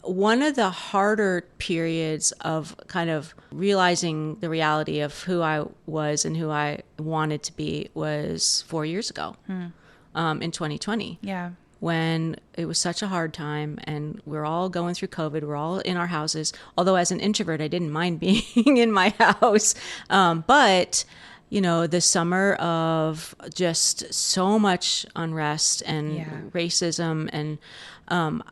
[SPEAKER 1] One of the harder periods of kind of realizing the reality of who I was and who I wanted to be was 4 years ago, in 2020.
[SPEAKER 2] Yeah.
[SPEAKER 1] When it was such a hard time and we're all going through COVID, we're all in our houses. Although as an introvert, I didn't mind being in my house. But, the summer of just so much unrest and racism. And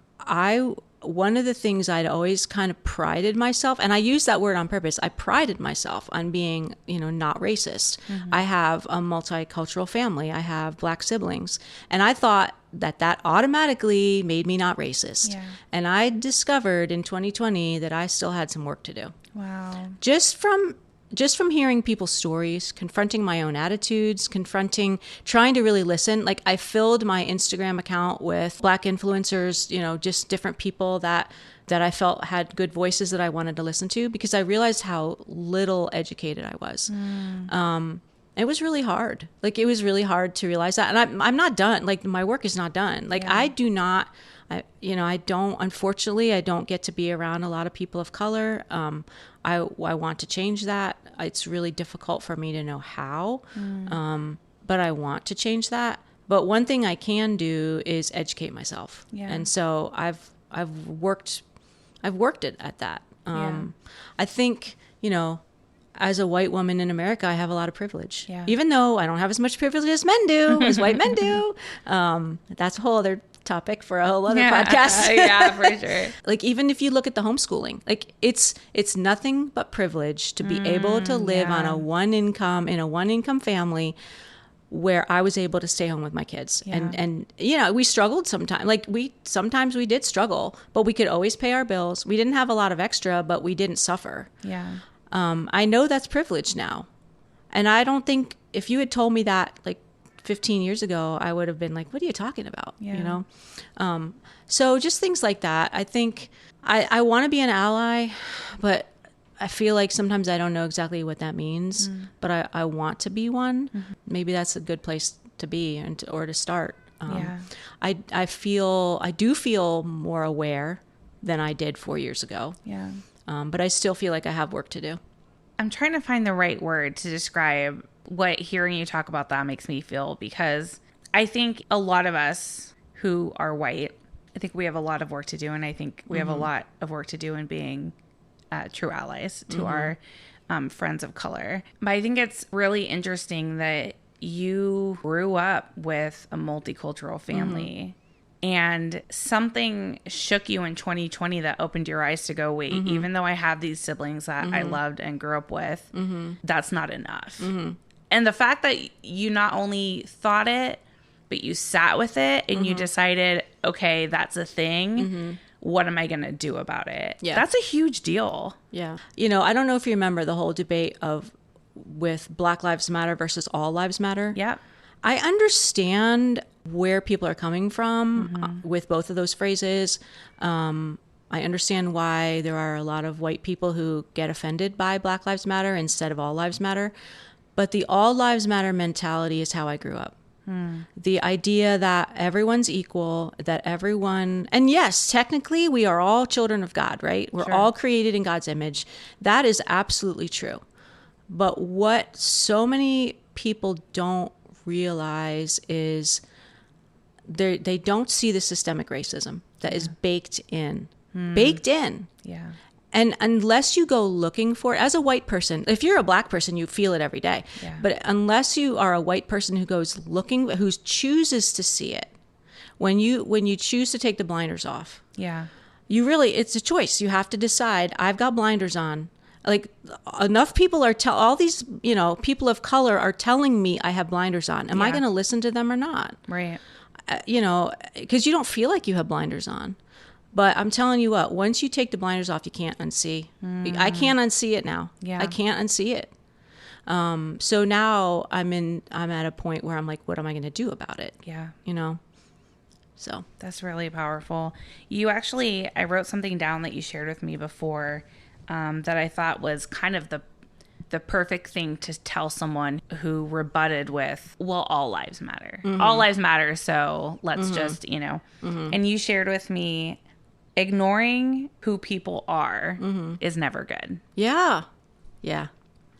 [SPEAKER 1] one of the things I'd always kind of prided myself, and I use that word on purpose, I prided myself on being, not racist. I have a multicultural family. I have Black siblings. And I thought that automatically made me not racist. Yeah. And I discovered in 2020 that I still had some work to do.
[SPEAKER 2] Wow.
[SPEAKER 1] Just from just from hearing people's stories, confronting my own attitudes, trying to really listen. Like, I filled my Instagram account with Black influencers, just different people that I felt had good voices that I wanted to listen to, because I realized how little educated I was. It was really hard. Like, it was really hard to realize that. And I'm not done. Like, my work is not done. Like, I do not, unfortunately, I don't get to be around a lot of people of color. I want to change that. It's really difficult for me to know how, but I want to change that. But one thing I can do is educate myself. Yeah. And so I've worked at that. I think, as a white woman in America, I have a lot of privilege, even though I don't have as much privilege as men do, as white men do. That's a whole other topic for a whole other podcast.
[SPEAKER 2] Yeah, for sure.
[SPEAKER 1] Like, even if you look at the homeschooling, like, it's nothing but privilege to be able to live on a one income family, where I was able to stay home with my kids. And we struggled sometimes. Like, sometimes we did struggle, but we could always pay our bills. We didn't have a lot of extra, but we didn't suffer. Yeah. I know that's privilege now. And I don't think, if you had told me that like 15 years ago, I would have been like, what are you talking about? Yeah. So just things like that. I think I want to be an ally, but I feel like sometimes I don't know exactly what that means, but I want to be one. Mm-hmm. Maybe that's a good place to be or to start. I do feel more aware than I did 4 years ago. Yeah. But I still feel like I have work to do.
[SPEAKER 2] I'm trying to find the right word to describe what hearing you talk about that makes me feel, because I think a lot of us who are white, I think we have a lot of work to do. And I think we have a lot of work to do in being true allies to our friends of color. But I think it's really interesting that you grew up with a multicultural family. And something shook you in 2020 that opened your eyes to go, wait, even though I have these siblings that I loved and grew up with, that's not enough. And the fact that you not only thought it, but you sat with it and you decided, okay, that's a thing. What am I going to do about it? Yeah. That's a huge deal.
[SPEAKER 1] Yeah. I don't know if you remember the whole debate with Black Lives Matter versus All Lives Matter. Yeah. I understand where people are coming from with both of those phrases. I understand why there are a lot of white people who get offended by Black Lives Matter instead of All Lives Matter. But the All Lives Matter mentality is how I grew up. The idea that everyone's equal, that everyone, and yes, technically we are all children of God, right? We're all created in God's image. That is absolutely true. But what so many people don't realize is they don't see the systemic racism that is baked in. Yeah. And unless you go looking for it as a white person, if you're a Black person, you feel it every day. Yeah. But unless you are a white person who goes looking, who chooses to see it, when you choose to take the blinders off, it's a choice. You have to decide, I've got blinders on. Like, enough people are all these, people of color are telling me I have blinders on. Am I going to listen to them or not? Right. Because you don't feel like you have blinders on. But I'm telling you what, once you take the blinders off, you can't unsee. I can't unsee it now. Yeah. I can't unsee it. So now I'm at a point where I'm like, what am I going to do about it? Yeah. So
[SPEAKER 2] that's really powerful. I wrote something down that you shared with me before, that I thought was kind of the perfect thing to tell someone who rebutted with, well, all lives matter. All lives matter. So let's just, and you shared with me, ignoring who people are is never good.
[SPEAKER 1] Yeah. Yeah.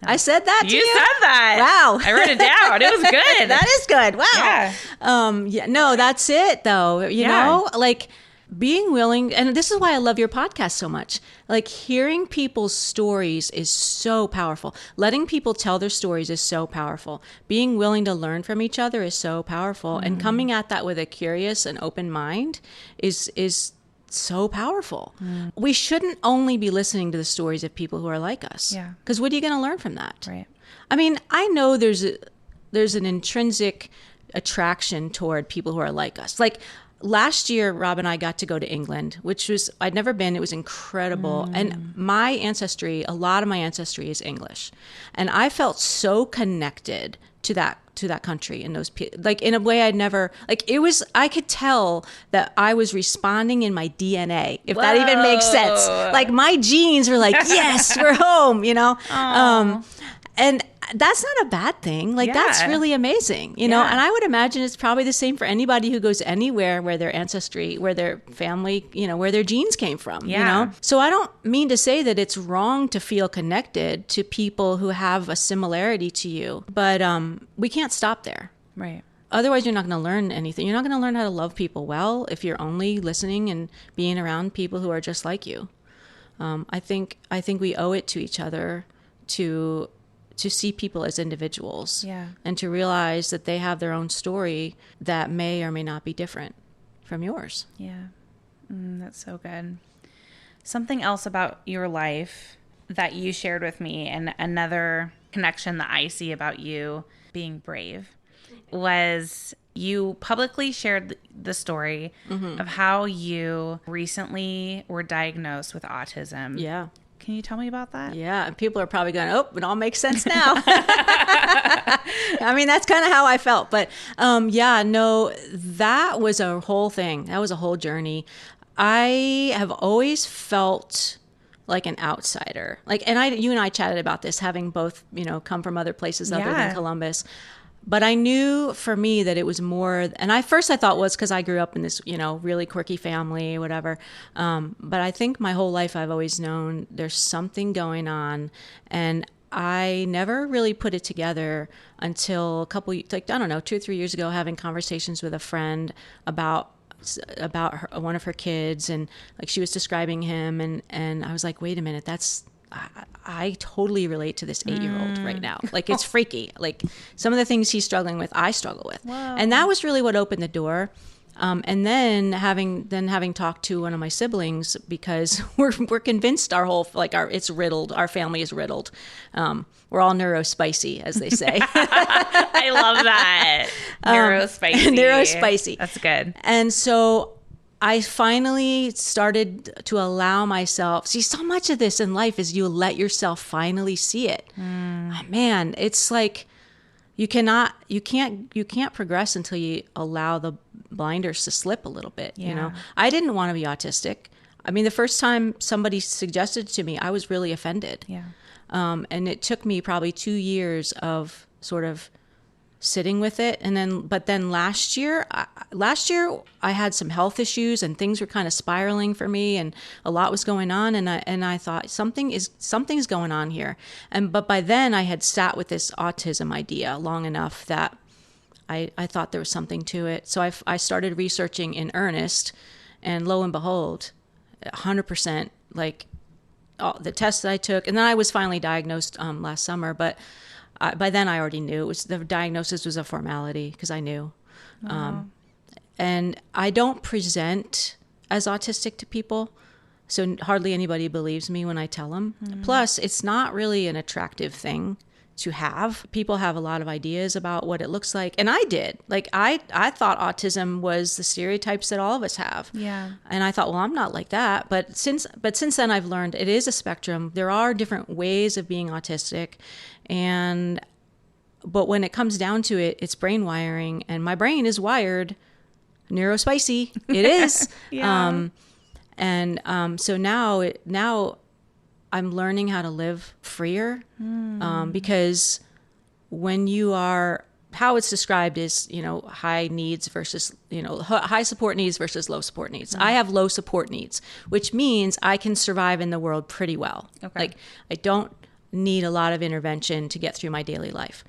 [SPEAKER 1] I said that to you?
[SPEAKER 2] You said that.
[SPEAKER 1] Wow.
[SPEAKER 2] I wrote it down. It was good.
[SPEAKER 1] That is good. Wow. Yeah. No, that's it though. You know, like being willing, and this is why I love your podcast so much. Like, hearing people's stories is so powerful. Letting people tell their stories is so powerful. Being willing to learn from each other is so powerful. And coming at that with a curious and open mind is so powerful. We shouldn't only be listening to the stories of people who are like us. Yeah. Because what are you going to learn from that? Right. I mean, I know there's an intrinsic attraction toward people who are like us. Like, last year, Rob and I got to go to England, which was, I'd never been. It was incredible. And my ancestry, a lot of my ancestry is English. And I felt so connected to that country and those people, like in a way I'd never, like it was, I could tell that I was responding in my DNA, if that even makes sense. Like my genes were like, yes, we're home, you know? And that's not a bad thing. Like that's really amazing, you know? And I would imagine it's probably the same for anybody who goes anywhere where their ancestry, where their family, you know, where their genes came from, you know? So I don't mean to say that it's wrong to feel connected to people who have a similarity to you, but we can't stop there.
[SPEAKER 2] Right.
[SPEAKER 1] Otherwise, you're not going to learn anything. You're not going to learn how to love people well if you're only listening and being around people who are just like you. I think we owe it to each other to see people as individuals and to realize that they have their own story that may or may not be different from yours.
[SPEAKER 2] Yeah. That's so good. Something else about your life that you shared with me, and another connection that I see about you being brave, was you publicly shared the story of how you recently were diagnosed with autism.
[SPEAKER 1] Yeah.
[SPEAKER 2] Can you tell me about that?
[SPEAKER 1] Yeah, and people are probably going, oh, it all makes sense now. I mean, that's kind of how I felt. But that was a whole thing. That was a whole journey. I have always felt like an outsider. You and I chatted about this, having both, you know, come from other places other than Columbus. But I knew for me that it was more, and I thought was because I grew up in this, you know, really quirky family, whatever. But I think my whole life I've always known there's something going on, and I never really put it together until a couple, like, I don't know, 2 or 3 years ago, having conversations with a friend about one of her kids, and like she was describing him, and I was like, wait a minute, I totally relate to this 8-year-old right now. Like, it's freaky. Like, some of the things he's struggling with, I struggle with. Whoa. And that was really what opened the door. And then having talked to one of my siblings, because we're convinced it's riddled. Our family is riddled. We're all neurospicy, as they say.
[SPEAKER 2] I love that. Neurospicy.
[SPEAKER 1] Neurospicy.
[SPEAKER 2] That's good.
[SPEAKER 1] And so I finally started to allow myself, see, so much of this in life is you let yourself finally see it. Man, it's like you can't progress until you allow the blinders to slip a little bit. You know, I didn't want to be autistic. I mean, the first time somebody suggested it to me, I was really offended. Yeah. And it took me probably 2 years of sort of sitting with it. But then last year I had some health issues and things were kind of spiraling for me, and a lot was going on. And I thought something's going on here. But by then I had sat with this autism idea long enough that I thought there was something to it. So I started researching in earnest, and lo and behold, 100%, like the tests that I took. And then I was finally diagnosed last summer, but by then I already knew the diagnosis was a formality, because I knew. Wow. And I don't present as autistic to people, so hardly anybody believes me when I tell them. Plus, it's not really an attractive thing to have. People have a lot of ideas about what it looks like, and I did. Like I thought autism was the stereotypes that all of us have. Yeah. And I thought, well, I'm not like that. But since then, I've learned it is a spectrum. There are different ways of being autistic, but when it comes down to it, it's brain wiring, and my brain is wired neurospicy. It is. Yeah. So now I'm learning how to live freer, because when you are, how it's described is, you know, high needs versus, you know, high support needs versus low support needs. I have low support needs, which means I can survive in the world pretty well. Okay. Like, I don't need a lot of intervention to get through my daily life.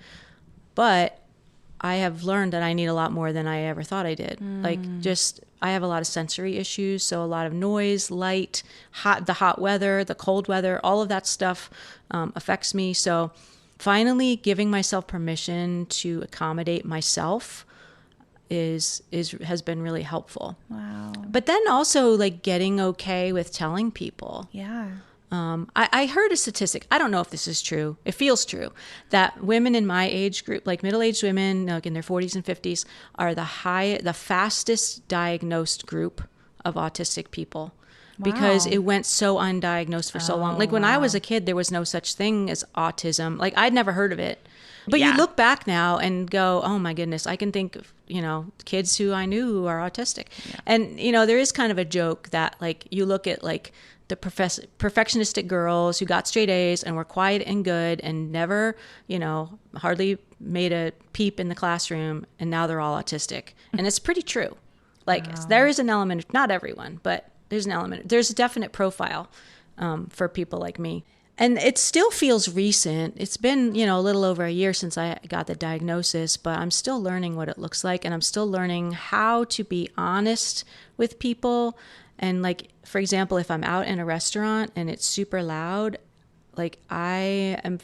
[SPEAKER 1] But I have learned that I need a lot more than I ever thought I did. Like, I have a lot of sensory issues, so a lot of noise, light, the hot weather, the cold weather, all of that stuff affects me. So finally giving myself permission to accommodate myself has been really helpful. Wow. But then also, like, getting okay with telling people. Yeah. I heard a statistic. I don't know if this is true. It feels true that women in my age group, like middle-aged women, like in their 40s and 50s, are the fastest diagnosed group of autistic people. Because it went so undiagnosed for so long. Like when I was a kid, there was no such thing as autism. Like I'd never heard of it. But you look back now and go, oh my goodness, I can think of, kids who I knew who are autistic. Yeah. And, there is kind of a joke that like you look at like the perfectionistic girls who got straight A's and were quiet and good and never, hardly made a peep in the classroom, and now they're all autistic. And it's pretty true. Like there is an element, not everyone, but there's an element, there's a definite profile for people like me. And it still feels recent. It's been, a little over a year since I got the diagnosis, but I'm still learning what it looks like. And I'm still learning how to be honest with people. And like, for example, if I'm out in a restaurant and it's super loud, like I am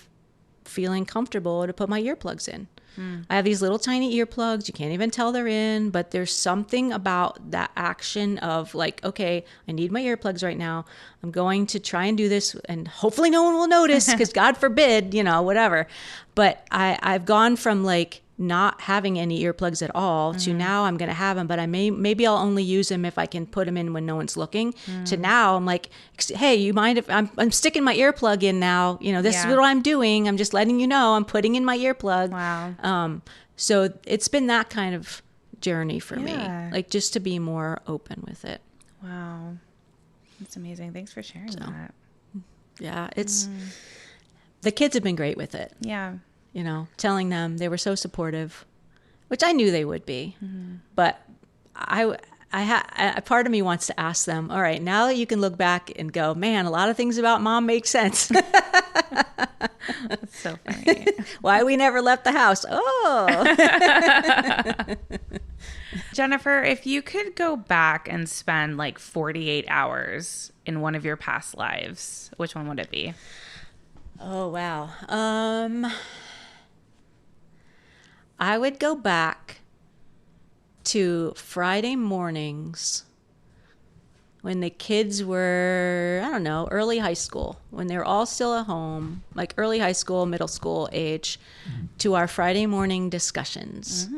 [SPEAKER 1] feeling comfortable to put my earplugs in. I have these little tiny earplugs. You can't even tell they're in, but there's something about that action of like, okay, I need my earplugs right now. I'm going to try and do this and hopefully no one will notice because God forbid, whatever. But I've gone from like not having any earplugs at all to now I'm going to have them, but maybe I'll only use them if I can put them in when no one's looking, to now I'm like, hey, you mind if I'm sticking my earplug in now, this is what I'm doing. I'm just letting you know I'm putting in my earplug.
[SPEAKER 2] Wow.
[SPEAKER 1] So it's been that kind of journey for me, like just to be more open with it.
[SPEAKER 2] Wow. That's amazing. Thanks for sharing that.
[SPEAKER 1] Yeah. The kids have been great with it.
[SPEAKER 2] Yeah.
[SPEAKER 1] Telling them they were so supportive, which I knew they would be. But part of me wants to ask them, all right, now that you can look back and go, man, a lot of things about mom make sense.
[SPEAKER 2] That's so funny.
[SPEAKER 1] Why we never left the house. Oh.
[SPEAKER 2] Jennifer, if you could go back and spend like 48 hours in one of your past lives, which one would it be?
[SPEAKER 1] Oh, wow. I would go back to Friday mornings when the kids were, I don't know, early high school, when they were all still at home, like early high school, middle school age, to our Friday morning discussions.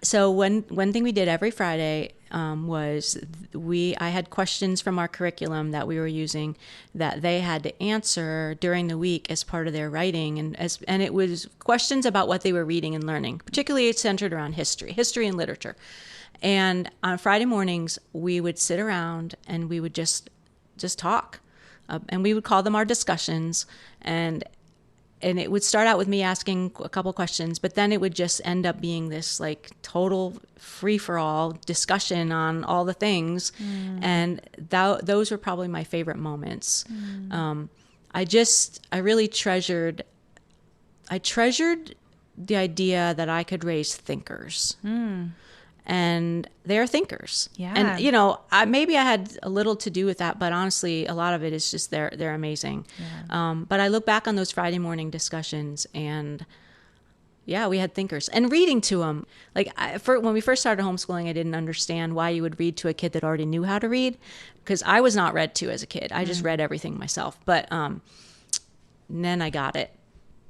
[SPEAKER 1] So one thing we did every Friday was I had questions from our curriculum that we were using that they had to answer during the week as part of their writing, and it was questions about what they were reading and learning, particularly centered around history and literature. And on Friday mornings we would sit around and we would just talk, and we would call them our discussions, and it would start out with me asking a couple questions, but then it would just end up being this like total free-for-all discussion on all the things. And those were probably my favorite moments. I really treasured the idea that I could raise thinkers. And they're thinkers.
[SPEAKER 2] Yeah.
[SPEAKER 1] And, maybe I had a little to do with that, but honestly, a lot of it is just they're amazing. Yeah. But I look back on those Friday morning discussions and we had thinkers and reading to them. Like when we first started homeschooling, I didn't understand why you would read to a kid that already knew how to read, because I was not read to as a kid. I just read everything myself. But then I got it,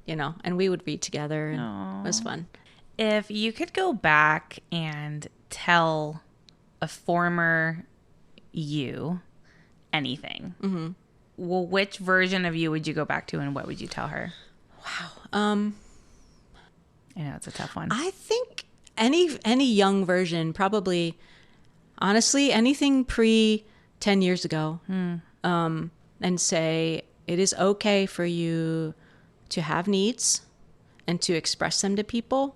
[SPEAKER 1] and we would read together, and it was fun.
[SPEAKER 2] If you could go back and tell a former you anything, well, which version of you would you go back to, and what would you tell her?
[SPEAKER 1] Wow.
[SPEAKER 2] I know it's a tough one.
[SPEAKER 1] I think any young version, probably, honestly, anything pre 10 years ago, and say it is okay for you to have needs and to express them to people,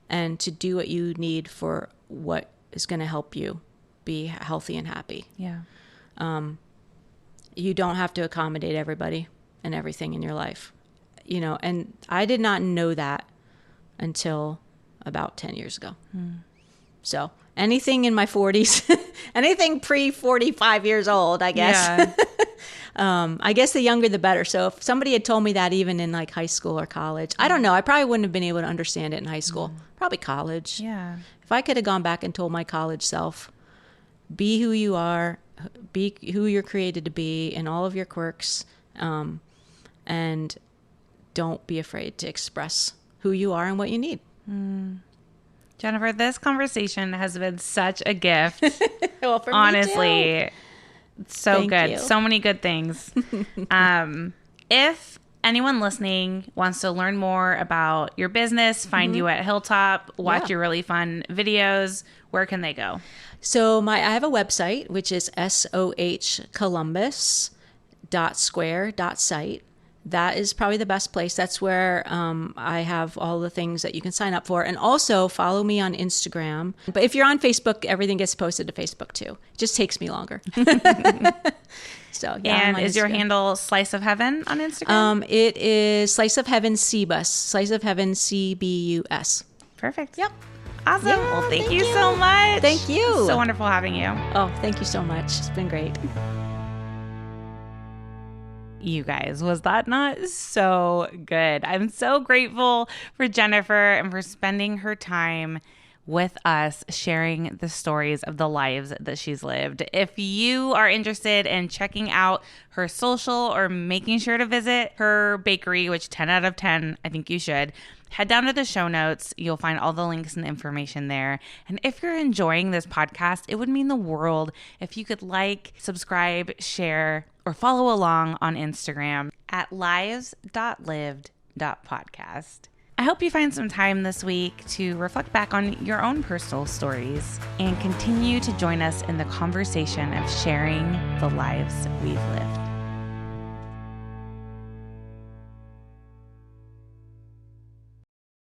[SPEAKER 1] and to do what you need for what is going to help you be healthy and happy.
[SPEAKER 2] Yeah.
[SPEAKER 1] You don't have to accommodate everybody and everything in your life, and I did not know that until about 10 years ago. So anything in my 40s, anything pre 45 years old, I guess. Yeah. I guess the younger the better. So if somebody had told me that even in like high school or college, I don't know, I probably wouldn't have been able to understand it in high school. Probably college.
[SPEAKER 2] Yeah.
[SPEAKER 1] If I could have gone back and told my college self, Be who you are, be who you're created to be in all of your quirks, and don't be afraid to express who you are and what you need.
[SPEAKER 2] Jennifer, this conversation has been such a gift.
[SPEAKER 1] Well, for
[SPEAKER 2] honestly,
[SPEAKER 1] me too.
[SPEAKER 2] So
[SPEAKER 1] Thank
[SPEAKER 2] good.
[SPEAKER 1] you.
[SPEAKER 2] So many good things. If anyone listening wants to learn more about your business, find you at Hilltop, watch your really fun videos, where can they go?
[SPEAKER 1] So I have a website, which is sohcolumbus.square.site. That is probably the best place. That's where I have all the things that you can sign up for. And also follow me on Instagram. But if you're on Facebook, everything gets posted to Facebook too. It just takes me longer. So yeah.
[SPEAKER 2] And is your handle Slice of Heaven on Instagram?
[SPEAKER 1] It is Slice of Heaven CBUS. Slice of Heaven CBUS.
[SPEAKER 2] Perfect.
[SPEAKER 1] Yep.
[SPEAKER 2] Awesome.
[SPEAKER 1] Yeah,
[SPEAKER 2] well, thank you so much.
[SPEAKER 1] Thank you.
[SPEAKER 2] So wonderful having you.
[SPEAKER 1] Oh, thank you so much. It's been great.
[SPEAKER 2] You guys, was that not so good? I'm so grateful for Jennifer and for spending her time with us, sharing the stories of the lives that she's lived. If you are interested in checking out her social or making sure to visit her bakery, which 10 out of 10, I think you should, head down to the show notes. You'll find all the links and the information there. And if you're enjoying this podcast, it would mean the world if you could like, subscribe, share, or follow along on Instagram at lives.lived.podcast. I hope you find some time this week to reflect back on your own personal stories and continue to join us in the conversation of sharing the lives we've lived.